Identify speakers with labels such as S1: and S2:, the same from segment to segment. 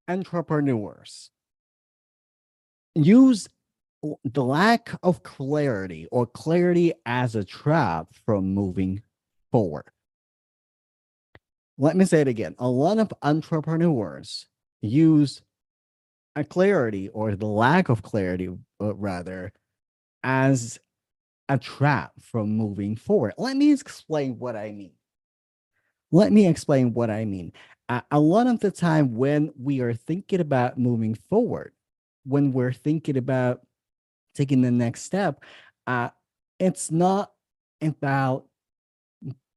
S1: entrepreneurs use the lack of clarity or clarity as a trap from moving forward. Let me say it again. A lot of entrepreneurs use a clarity or the lack of clarity, rather, as a trap from moving forward. Let me explain what I mean. A lot of the time when we are thinking about moving forward, when we're thinking about taking the next step, uh, it's not about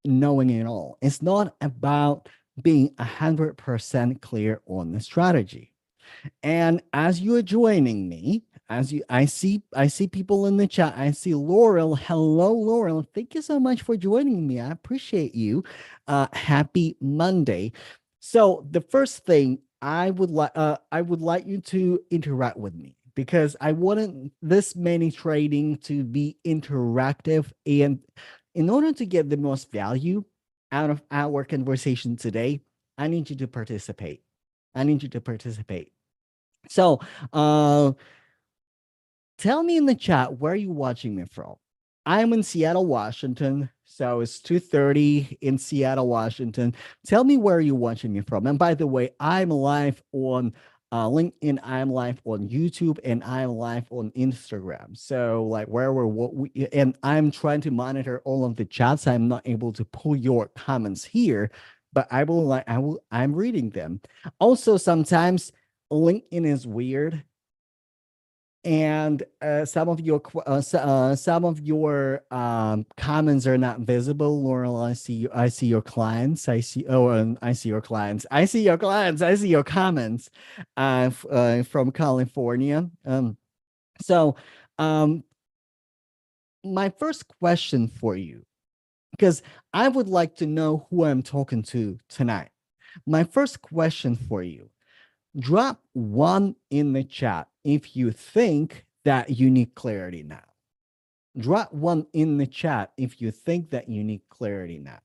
S1: knowing it all. It's not about being 100% clear on the strategy. And as you are joining me, I see people in the chat. I see Laurel. Hello, Laurel. Thank you so much for joining me. I appreciate you. Happy Monday. So the first thing I would like you to interact with me because I wanted this many trading to be interactive, and in order to get the most value out of our conversation today, I need you to participate. I need you to participate. So, tell me in the chat where you watching me from. I'm in Seattle, Washington. So it's 2:30 in Seattle, Washington. Tell me where you're watching me from. And by the way, I'm live on LinkedIn, I'm live on YouTube, and I'm live on Instagram. So like wherever and I'm trying to monitor all of the chats. I'm not able to pull your comments here, but I'm reading them. Also, sometimes LinkedIn is weird, and some of your comments are not visible. Laurel, I see your clients. I see your clients. I see your clients. I see your comments from California. So um, my first question for you, because I would like to know who I'm talking to tonight. My first question for you: drop one in the chat if you think that you need clarity now. Drop one in the chat if you think that you need clarity now.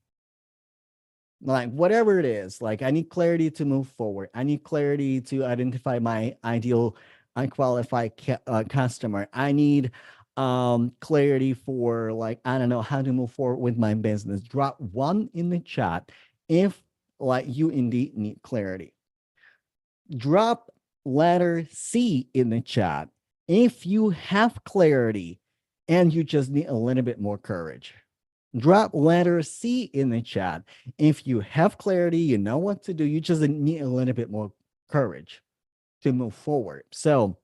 S1: Like whatever it is, like I need clarity to move forward. I need clarity to identify my ideal unqualified customer. I need clarity for, like, I don't know, how to move forward with my business. Drop one in the chat if like you indeed need clarity. Drop letter C in the chat if you have clarity and you just need a little bit more courage. Drop letter C in the chat if you have clarity, you know what to do, you just need a little bit more courage to move forward. So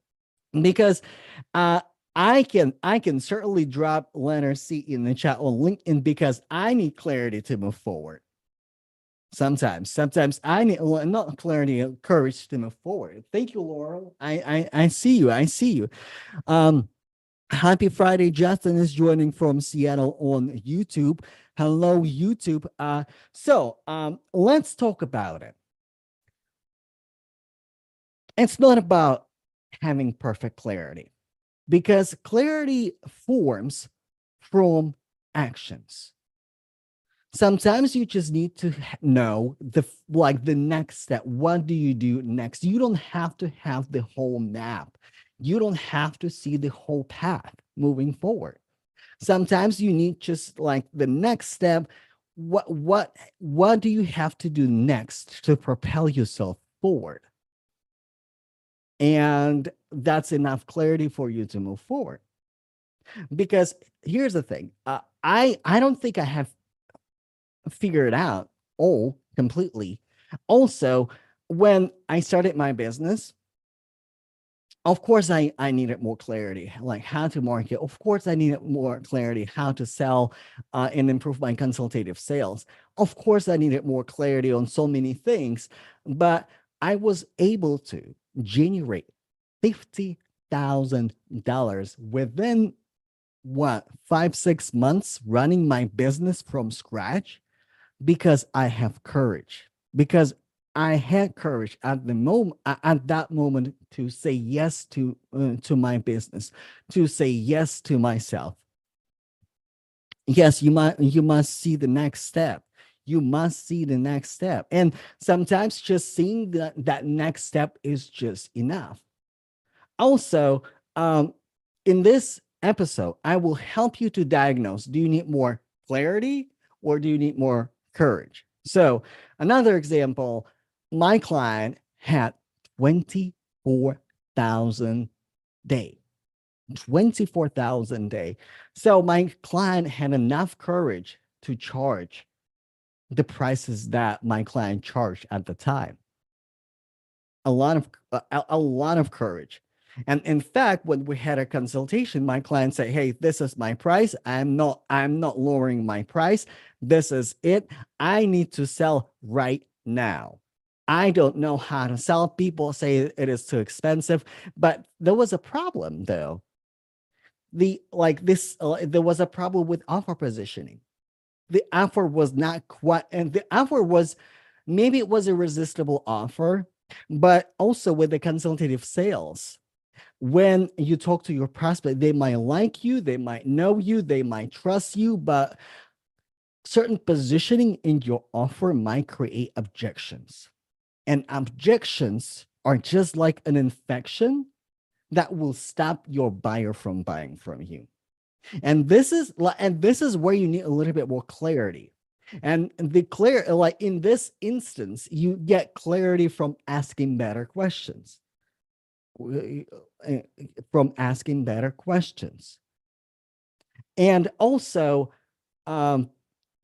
S1: because I can certainly drop letter C in the chat on LinkedIn because I need clarity to move forward. Sometimes I need not clarity, courage to move forward. Thank you, Laurel. I see you. I see you. Happy Friday. Justin is joining from Seattle on YouTube. Hello, YouTube. So let's talk about it. It's not about having perfect clarity, because clarity forms from actions. Sometimes you just need to know the next step. What do you do next? You don't have to have the whole map. You don't have to see the whole path moving forward. Sometimes you need just like the next step. What do you have to do next to propel yourself forward? And that's enough clarity for you to move forward. Because here's the thing. I don't think I have figured out all completely. Also, when I started my business, of course, I needed more clarity, like how to market. Of course, I needed more clarity how to sell and improve my consultative sales. Of course, I needed more clarity on so many things, but I was able to generate $50,000 within 5-6 months running my business from scratch, because I have courage, because I had courage at that moment to say yes to my business, to say yes to myself. Yes, you must see the next step. You must see the next step. And sometimes just seeing that next step is just enough. Also, um, in this episode, I will help you to diagnose, do you need more clarity or do you need more courage? So, another example, my client had 24,000 day, 24,000 day. So, my client had enough courage to charge the prices that my client charged at the time. A lot of courage. And in fact, when we had a consultation, my client said, "Hey, this is my price. I'm not lowering my price. This is it. I need to sell right now. I don't know how to sell. People say it is too expensive, but there was a problem though. There was a problem with offer positioning. The offer was not quite, and the offer was, maybe it was a resistible offer, but also with the consultative sales, when you talk to your prospect, they might like you, they might know you, they might trust you, but certain positioning in your offer might create objections. And objections are just like an infection that will stop your buyer from buying from you. And this is where you need a little bit more clarity. And the clear, like in this instance, you get clarity from asking better questions. From asking better questions. And also, um,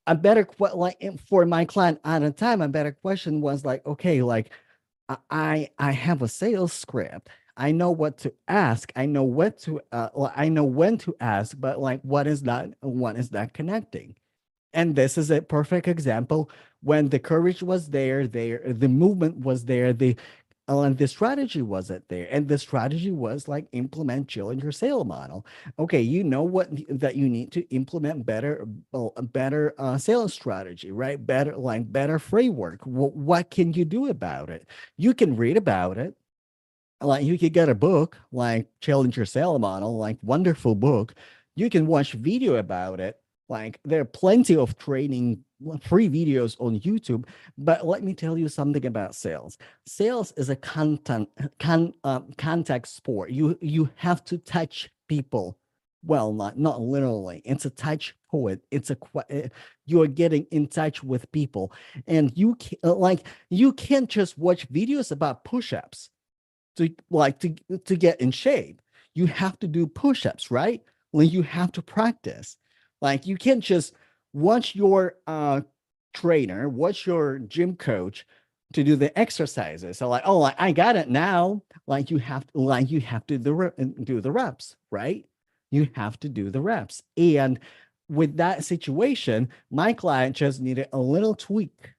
S1: a better like for my client at a time, a better question was like, okay, like I have a sales script. I know what to ask. I know what to I know when to ask, but like what is that connecting? And this is a perfect example when the courage was there, the movement was there, and the strategy wasn't there. And the strategy was like implement Challenger sale model. Okay, you know what that you need to implement better sales strategy, right? Better framework. What can you do about it? You can read about it, like you could get a book like Challenge Your Sale Model, like wonderful book. You can watch video about it. Like there are plenty of training free videos on YouTube. But let me tell you something about sales. Sales is a contact sport. You have to touch people. Well, not literally. It's a touch point. You are getting in touch with people, and you can't just watch videos about push-ups to get in shape. You have to do push-ups, right? Like you have to practice. Like you can't just watch your trainer, watch your gym coach to do the exercises. So like, oh, like, I got it now. You have to do the reps, right? You have to do the reps. And with that situation, my client just needed a little tweak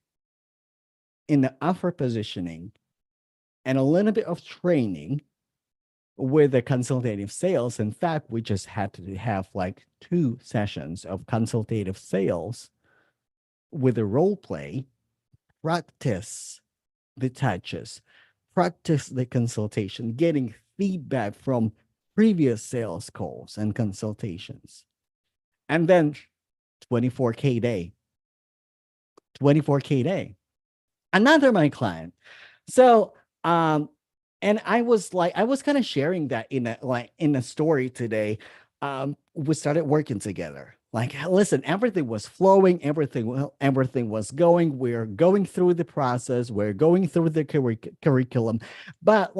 S1: in the upper positioning and a little bit of training with the consultative sales. In fact, we just had to have like 2 sessions of consultative sales with a role play, practice the touches, practice the consultation, getting feedback from previous sales calls and consultations. And then 24K day, 24K day. Another my client. So and I was kind of sharing that in a story today. We started working together. Like, listen, everything was flowing, everything was going. We're going through the process, we're going through the curriculum, but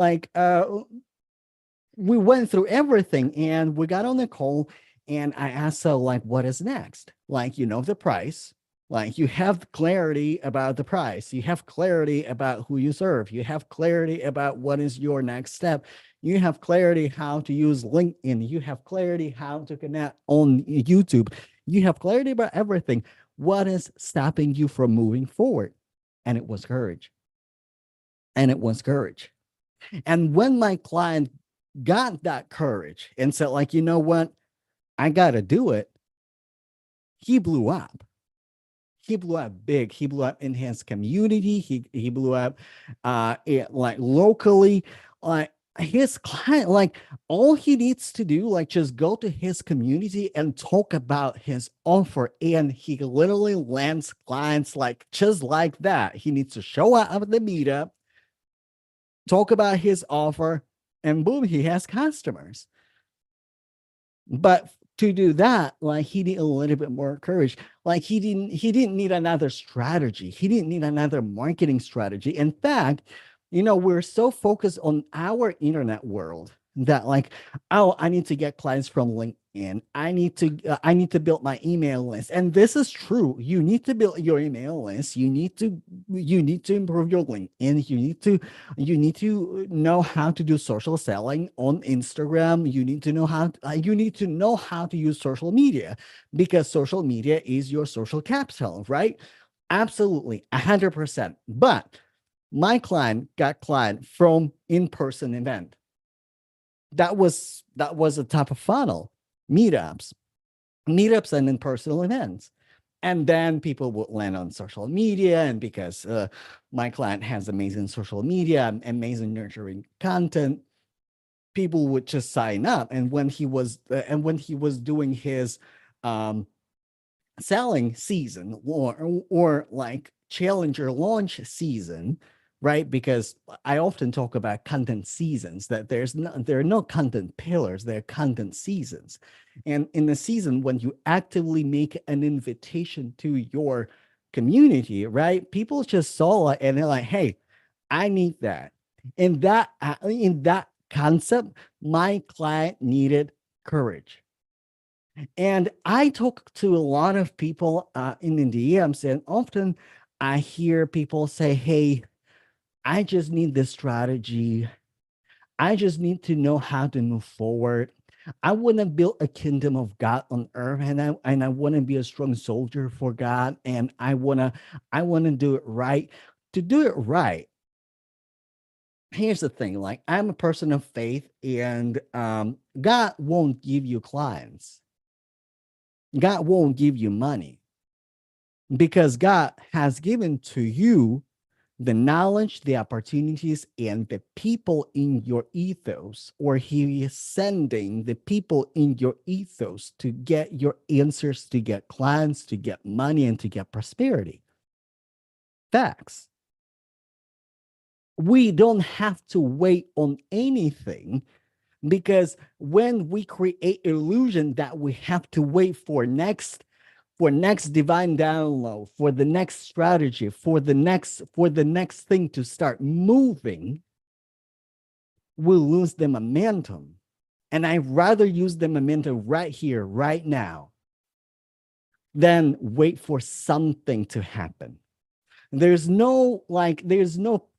S1: we went through everything and we got on the call, and I asked her like, what is next? Like, the price, like you have clarity about the price, you have clarity about who you serve, you have clarity about what is your next step, you have clarity how to use LinkedIn, you have clarity how to connect on YouTube, you have clarity about everything. What is stopping you from moving forward? And it was courage. And it was courage. And when my client got that courage and said, like, you know what, I got to do it, he blew up. He blew up big. He blew up in his community. He blew up like locally. his client, like all he needs to do, like just go to his community and talk about his offer, and he literally lands clients like just like that. He needs to show up at the meetup, talk about his offer, and boom, he has customers. But to do that, like he needed a little bit more courage. Like he didn't need another strategy. He didn't need another marketing strategy. In fact, we're so focused on our internet world that like, oh, I need to get clients from LinkedIn. I need to build my email list. And this is true. You need to build your email list. You need to improve your LinkedIn. You need to know how to do social selling on Instagram. You need to know how to use social media, because social media is your social capital, right? Absolutely, 100%. But my client got client from in-person event. That was a top of funnel, meetups, and in-person events. And then people would land on social media, and because my client has amazing social media, amazing nurturing content, people would just sign up. And when he was doing his um, selling season, or like challenger launch season, right? Because I often talk about content seasons, that there are no content pillars, there are content seasons. And in the season, when you actively make an invitation to your community, right, people just saw it and they're like, hey, I need that. In that concept, my client needed courage. And I talk to a lot of people in the DMs, and often I hear people say, hey, I just need this strategy. I just need to know how to move forward. I want to build a kingdom of God on earth, and I want to be a strong soldier for God, and I want to do it right. To do it right, here's the thing, like I'm a person of faith, and God won't give you clients. God won't give you money, because God has given to you the knowledge, the opportunities, and the people in your ethos, or He is sending the people in your ethos to get your answers, to get clients, to get money, and to get prosperity. Facts. We don't have to wait on anything, because when we create illusion that we have to wait for next divine download, for the next strategy, for the next thing to start moving, we'll lose the momentum. And I'd rather use the momentum right here, right now, than wait for something to happen. There's no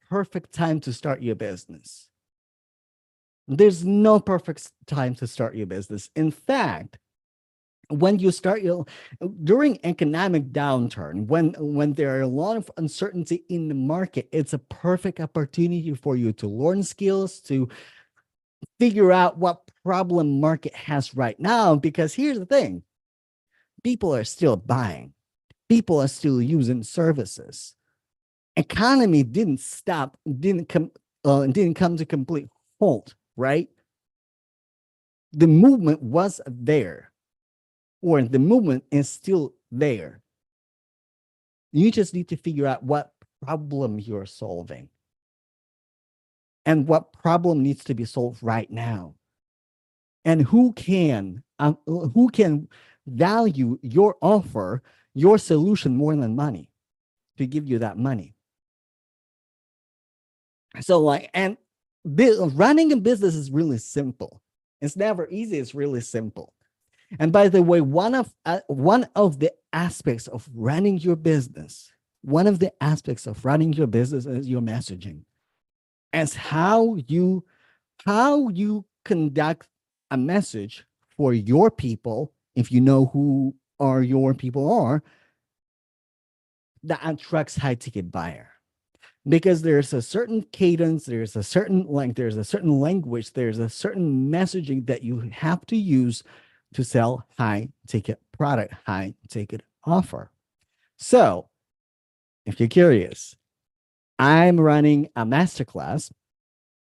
S1: perfect time to start your business. There's no perfect time to start your business. In fact, when you start your during economic downturn, when there are a lot of uncertainty in the market, it's a perfect opportunity for you to learn skills, to figure out what problem market has right now. Because here's the thing, people are still buying, people are still using services. Economy didn't stop, didn't come to complete halt, right? The movement was there, or the movement is still there. You just need to figure out what problem you're solving, and what problem needs to be solved right now, and who can value your offer, your solution, more than money, to give you that money. So like, and running a business is really simple. It's never easy, it's really simple. And by the way, one of the aspects of running your business, is your messaging. As how you conduct a message for your people, if you know who are your people are, that attracts high ticket buyer. Because there's a certain cadence, there's a certain language, there's a certain messaging that you have to use to sell high ticket product, high ticket offer. So if you're curious, I'm running a masterclass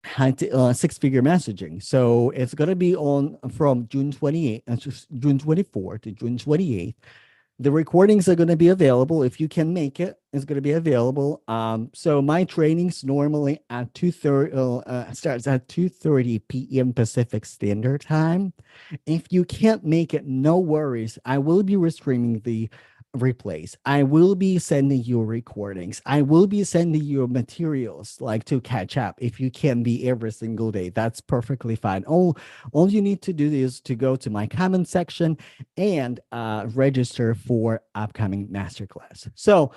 S1: six-figure messaging. So it's going to be on from June 28th, June 24th to June 28th. The recordings are going to be available if you can make it. It's going to be available. So my trainings normally at 2:30 starts at 2:30 p.m. Pacific Standard Time. If you can't make it, no worries. I will be restreaming the replays. I will be sending you recordings. I will be sending you materials like to catch up. If you can be every single day, that's perfectly fine. All you need to do is to go to my comment section and register for upcoming masterclass. So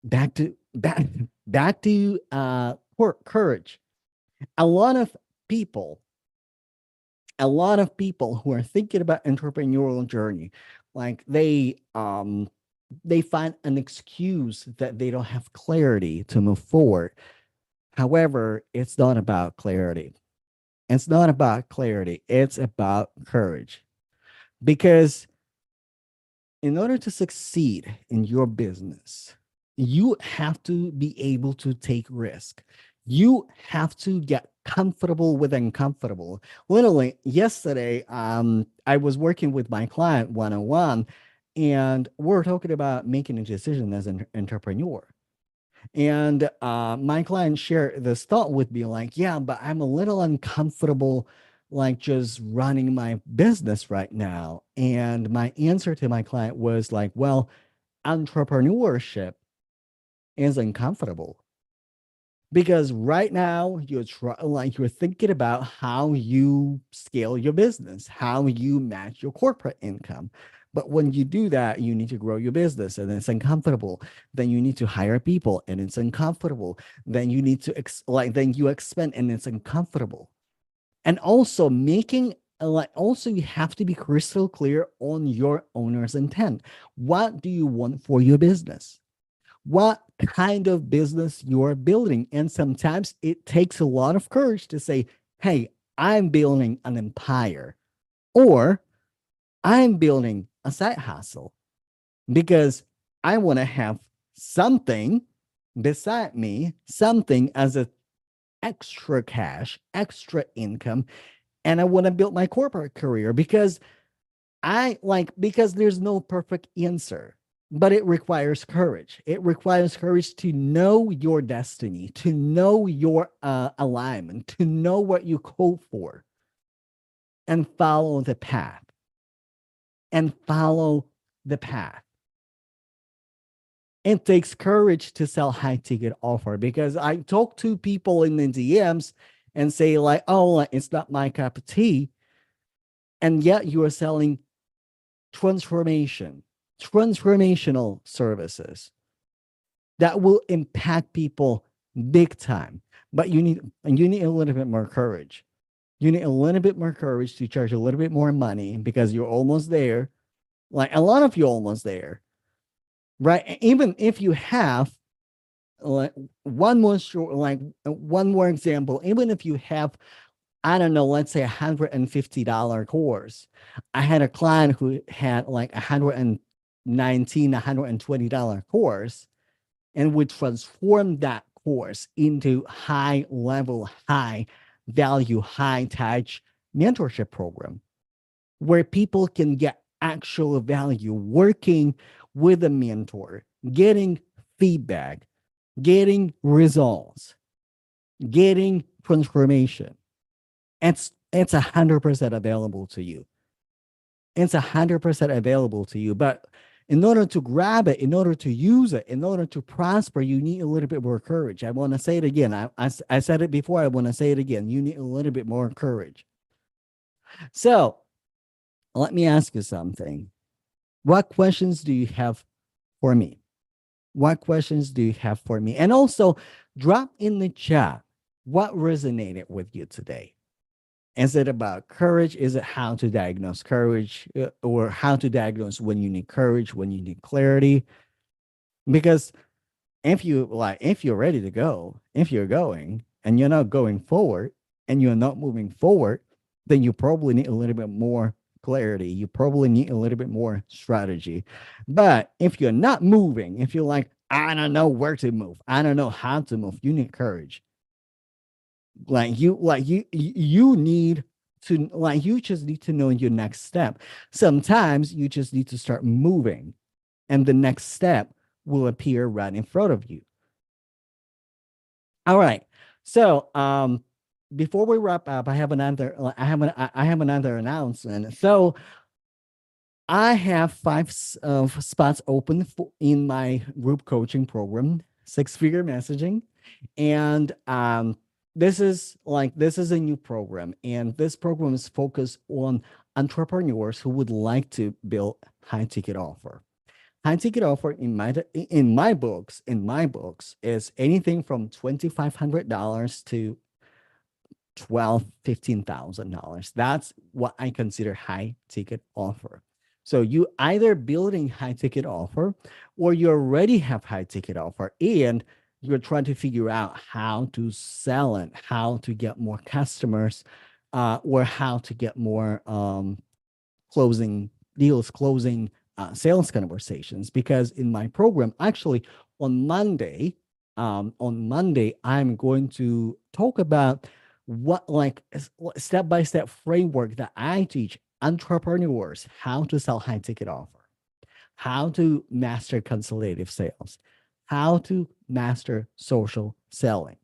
S1: back to back to courage. A lot of people a lot of people who are thinking about entrepreneurial journey, like they find an excuse that they don't have clarity to move forward. However, it's not about clarity. It's not about clarity. It's about courage. Because in order to succeed in your business, you have to be able to take risk. You have to get comfortable with uncomfortable. Literally, yesterday, I was working with my client one-on-one, and we're talking about making a decision as an entrepreneur. And my client shared this thought with me, like, yeah, but I'm a little uncomfortable, like just running my business right now. And my answer to my client was like, well, entrepreneurship is uncomfortable because right now you're thinking about how you scale your business, how you match your corporate income. But when you do that, you need to grow your business and it's uncomfortable. Then you need to hire people and it's uncomfortable. Then you need to then you expand and it's uncomfortable. And also also you have to be crystal clear on your owner's intent. What do you want for your business? What kind of business you're building? And sometimes it takes a lot of courage to say, hey, I'm building an empire, or I'm building a side hustle because I want to have something beside me, something as a extra cash, extra income, and I want to build my corporate career because because there's no perfect answer, but it requires courage. It requires courage to know your destiny, to know your alignment, to know what you code for, and follow the path. And follow the path. It takes courage to sell high ticket offer because I talk to people in the DMs and say like, oh, like, it's not my cup of tea, and yet you are selling transformation, transformational services that will impact people big time. But you need a little bit more courage. You need a little bit more courage to charge a little bit more money because you're almost there. Like a lot of you almost there, right? Even if you have like one more example, even if you have, I don't know, let's say $150 course. I had a client who had like $120 course and would transform that course into high level, high value, high touch mentorship program where people can get actual value working with a mentor, getting feedback, getting results, getting transformation. It's 100% available to you. It's 100% available to you. But in order to grab it, in order to use it, in order to prosper, you need a little bit more courage. I want to say it again. I said it before. I want to say it again. You need a little bit more courage. So let me ask you something. What questions do you have for me? What questions do you have for me? And also drop in the chat what resonated with you today. Is it about courage? Is it how to diagnose courage or how to diagnose when you need courage, when you need clarity? Because if you're ready to go, if you're going and you're not going forward and you're not moving forward, then you probably need a little bit more clarity. You probably need a little bit more strategy. But if you're not moving, if you're like, I don't know where to move, I don't know how to move, you need courage. You need to, like, you just need to know your next step. Sometimes you just need to start moving, and the next step will appear right in front of you. All right. So, before we wrap up, I have another announcement. So I have spots open in my group coaching program, Six Figure Messaging, and this is a new program, and this program is focused on entrepreneurs who would like to build high ticket offer. High ticket offer in my books is anything from $2,500 to $15,000. That's what I consider high ticket offer. So you either building high ticket offer, or you already have high ticket offer and you're trying to figure out how to sell it, how to get more customers, or how to get more closing deals, closing sales conversations. Because in my program, actually on Monday, I'm going to talk about what, like, step by step framework that I teach entrepreneurs how to sell high ticket offer, how to master consultative sales, how to master social selling.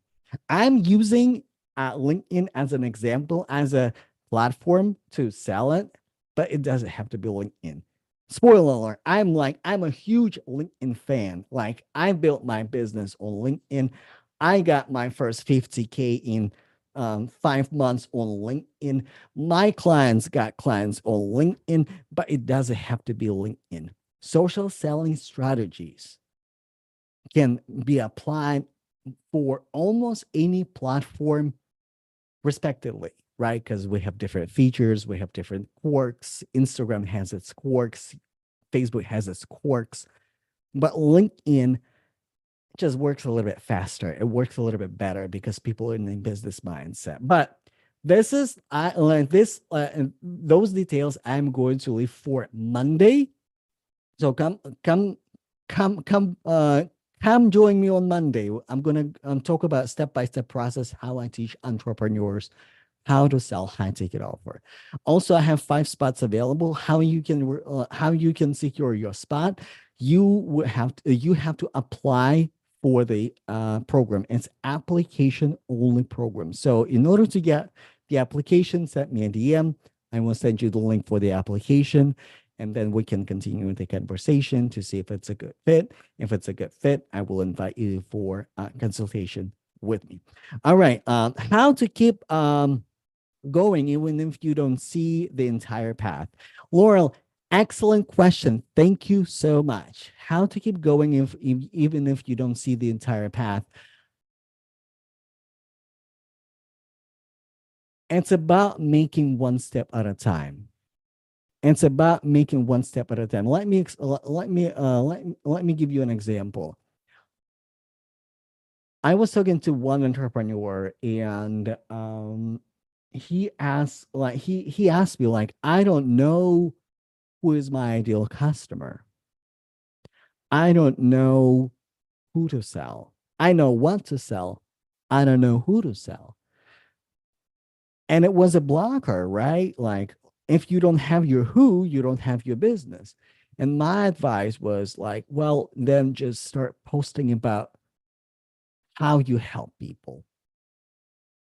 S1: I'm using LinkedIn as an example, as a platform to sell it, but it doesn't have to be LinkedIn. Spoiler alert, I'm a huge LinkedIn fan. Like, I built my business on LinkedIn. I got my first 50K in 5 months on LinkedIn. My clients got clients on LinkedIn, but it doesn't have to be LinkedIn. Social selling strategies can be applied for almost any platform, respectively, right? Because we have different features, we have different quirks. Instagram has its quirks, Facebook has its quirks, but LinkedIn just works a little bit faster. It works a little bit better because people are in the business mindset. But this is I like this and those details I'm going to leave for Monday. So come, come, come join me on Monday. I'm gonna talk about step by step process how I teach entrepreneurs how to sell high ticket offer. Also, I have 5 spots available. How you can secure your spot. You have to apply for the program. It's application only program. So in order to get the application, send me a DM. I will send you the link for the application, and then we can continue the conversation to see if it's a good fit. If it's a good fit, I will invite you for a consultation with me. All right. How to keep going even if you don't see the entire path. Laurel, excellent question. Thank you so much. How to keep going even if you don't see the entire path. It's about making one step at a time. It's about making one step at a time. Let me give you an example. I was talking to one entrepreneur, and he asked me, like, I don't know who is my ideal customer. I don't know who to sell. I know what to sell. I don't know who to sell. And it was a blocker, right? Like, if you don't have your who, you don't have your business. And my advice was like, well, then just start posting about how you help people.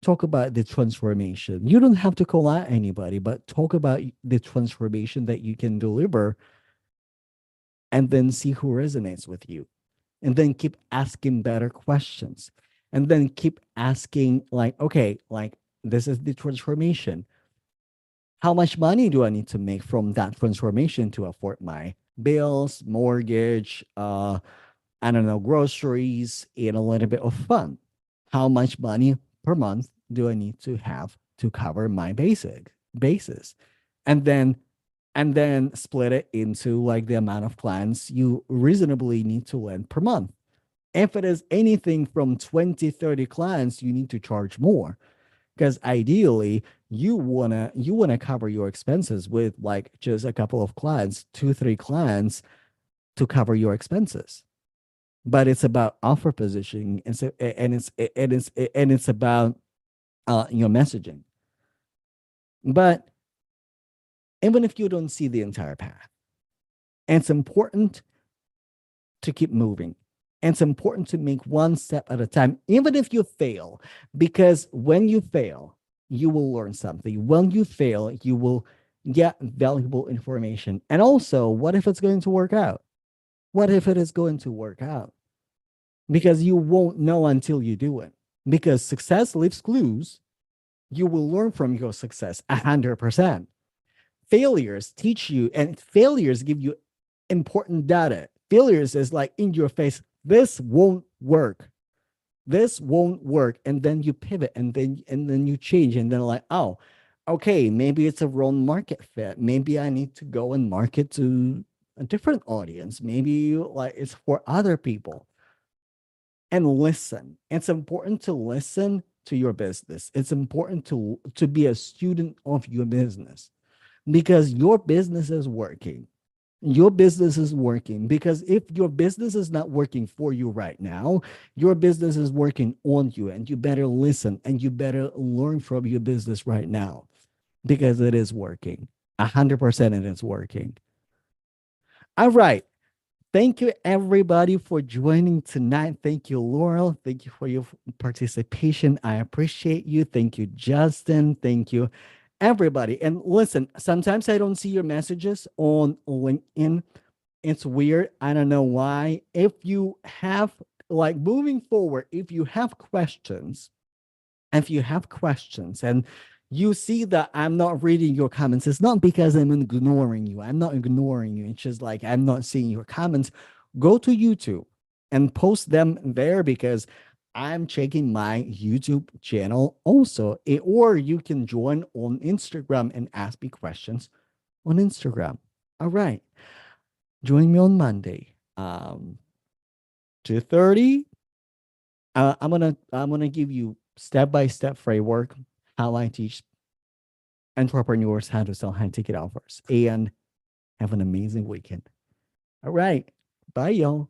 S1: Talk about the transformation. You don't have to call out anybody, but talk about the transformation that you can deliver, and then see who resonates with you. And then keep asking better questions. And then keep asking, like, okay, like, this is the transformation. How much money do I need to make from that transformation to afford my bills, mortgage, I don't know, groceries, and a little bit of fun? How much money per month do I need to have to cover my basic basis? And then split it into, like, the amount of clients you reasonably need to land per month. If it is anything from 20, 30 clients, you need to charge more, because ideally you wanna cover your expenses with, like, just a couple of clients, 2, 3 clients to cover your expenses. But it's about offer positioning, and so and it's about your messaging. But even if you don't see the entire path, it's important to keep moving. And it's important to make one step at a time, even if you fail, because when you fail, you will learn something. When you fail, you will get valuable information. And also, what if it's going to work out? What if it is going to work out? Because you won't know until you do it. Because success leaves clues. You will learn from your success 100%. Failures teach you, and failures give you important data. Failures is like in your face, this won't work. This won't work. And then you pivot and then you change. And then like, oh, okay, maybe it's a wrong market fit. Maybe I need to go and market to a different audience. Maybe like it's for other people. And listen. It's important to listen to your business. It's important to be a student of your business because your business is working. Your business is working because if your business is not working for you right now, your business is working on you, and you better listen and you better learn from your business right now because it is working. 100% it is working. All right. Thank you, everybody, for joining tonight. Thank you, Laurel. Thank you for your participation. I appreciate you. Thank you, Justin. Thank you, everybody. And listen, sometimes I don't see your messages on LinkedIn. It's weird. I don't know why. If you have, like, moving forward, if you have questions and you see that I'm not reading your comments, it's not because I'm ignoring you. I'm not ignoring you. It's just like I'm not seeing your comments. Go to YouTube and post them there because I'm checking my YouTube channel also. Or you can join on Instagram and ask me questions on Instagram. All right. Join me on Monday. 2:30. I'm gonna give you step-by-step framework how I teach entrepreneurs how to sell high ticket offers, and have an amazing weekend. All right. Bye, y'all.